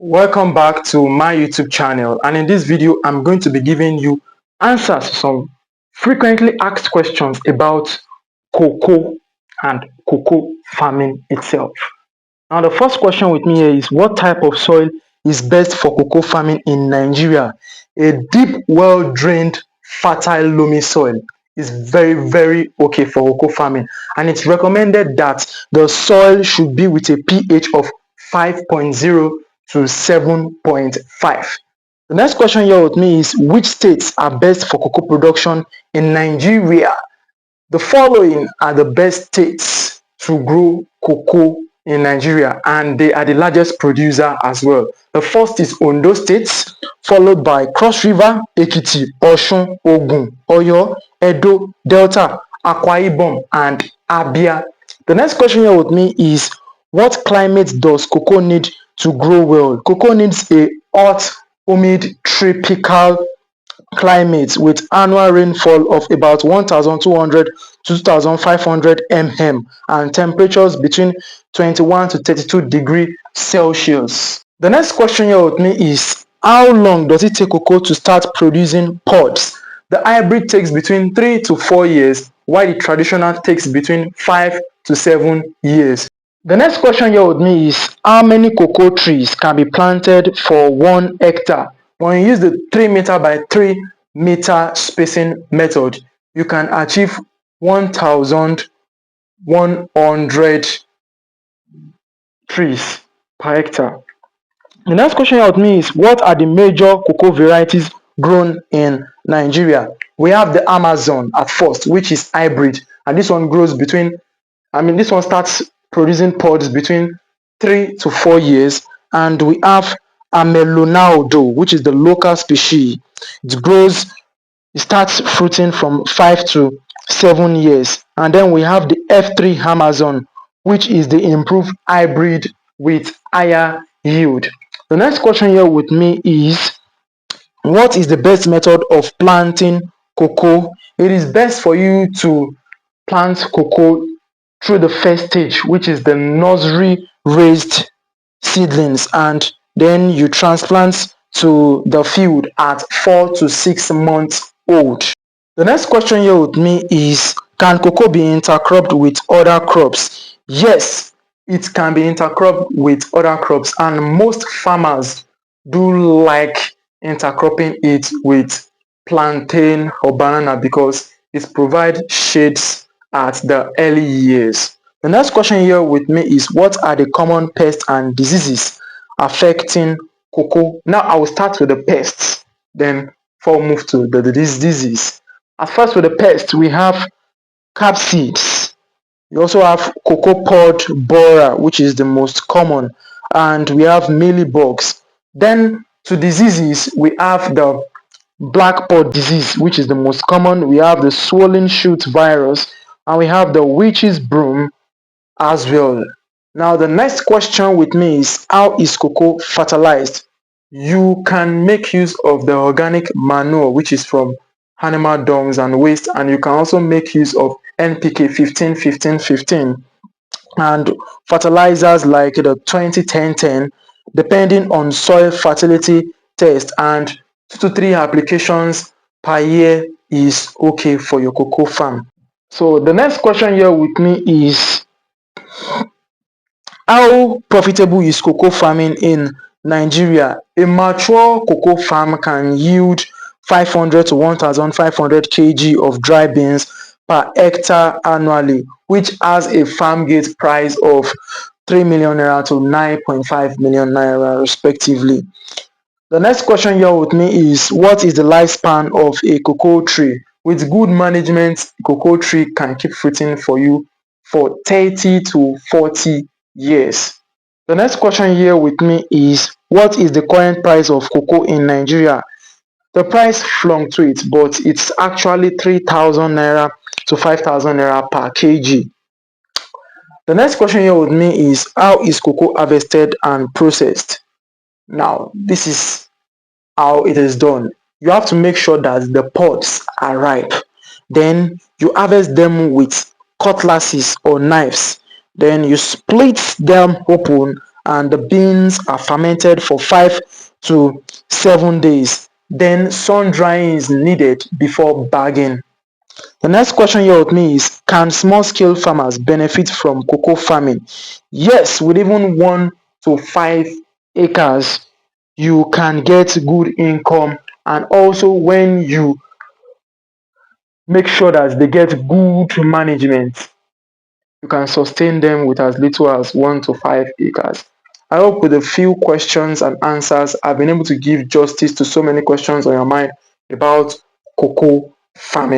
Welcome back to my YouTube channel, and in this video I'm going to be giving you answers to some frequently asked questions about cocoa and cocoa farming itself. Now the first question with me here is, what type of soil is best for cocoa farming in Nigeria? A deep, well-drained, fertile loamy soil is very okay for cocoa farming, and it's recommended that the soil should be with a pH of 5.0 to 7.5. The next question here with me is, which states are best for cocoa production in Nigeria? The following are the best states to grow cocoa in Nigeria, and they are the largest producer as well. The first is Ondo State, followed by Cross River, Ekiti, Osun, Ogun, Oyo, Edo, Delta, Akwa Ibom, and Abia. The next question here with me is, what climate does cocoa need to grow well? Cocoa needs a hot, humid, tropical climate with annual rainfall of about 1,200 to 2,500 mm and temperatures between 21 to 32 degrees Celsius. The next question here with me is, how long does it take cocoa to start producing pods? The hybrid takes between 3 to 4 years, while the traditional takes between 5 to 7 years. The next question here with me is, how many cocoa trees can be planted for 1 hectare? When you use the 3 meter by 3 meter spacing method, you can achieve 1,100 trees per hectare. The next question here with me is, what are the major cocoa varieties grown in Nigeria? We have the Amazon at first, which is hybrid, and this one grows this one starts producing pods between 3 to 4 years. And we have Amelonaudo, which is the local species. It starts fruiting from 5 to 7 years. And then we have the F3 Amazon, which is the improved hybrid with higher yield. The next question here with me is, what is the best method of planting cocoa? It is best for you to plant cocoa through the first stage, which is the nursery raised seedlings, and then you transplant to the field at 4 to 6 months old. The next question here with me is, can cocoa be intercropped with other crops? Yes, it can be intercropped with other crops, and most farmers do like intercropping it with plantain or banana because it provides shades at the early years. The next question here with me is, what are the common pests and diseases affecting cocoa? Now I will start with the pests, then before we move to the disease. At first, with the pests, we have capsids. We also have cocoa pod borer, which is the most common, and we have mealybugs. Then to diseases, we have the black pod disease, which is the most common. We have the swollen shoot virus, and we have the witch's broom as well. Now the next question with me is, how is cocoa fertilized? You can make use of the organic manure, which is from animal dungs and waste, and you can also make use of NPK 15-15-15 and fertilizers like the 20-10-10, depending on soil fertility test, and 2 to 3 applications per year is okay for your cocoa farm. So the next question here with me is, how profitable is cocoa farming in Nigeria? A mature cocoa farm can yield 500 to 1,500 kg of dry beans per hectare annually, which has a farm gate price of 3 million naira to 9.5 million naira respectively. The next question here with me is, what is the lifespan of a cocoa tree? With good management, cocoa tree can keep fruiting for you for 30 to 40 years. The next question here with me is, what is the current price of cocoa in Nigeria? The price fluctuates, but it's actually 3,000 naira to 5,000 naira per kg. The next question here with me is, how is cocoa harvested and processed? Now, this is how it is done. You have to make sure that the pods are ripe. Then you harvest them with cutlasses or knives. Then you split them open and the beans are fermented for 5 to 7 days. Then sun drying is needed before bagging. The next question here with me is, can small scale farmers benefit from cocoa farming? Yes, with even 1 to 5 acres, you can get good income, and also when you make sure that they get good management, you can sustain them with as little as 1 to 5 acres. I hope with a few questions and answers, I've been able to give justice to so many questions on your mind about cocoa farming.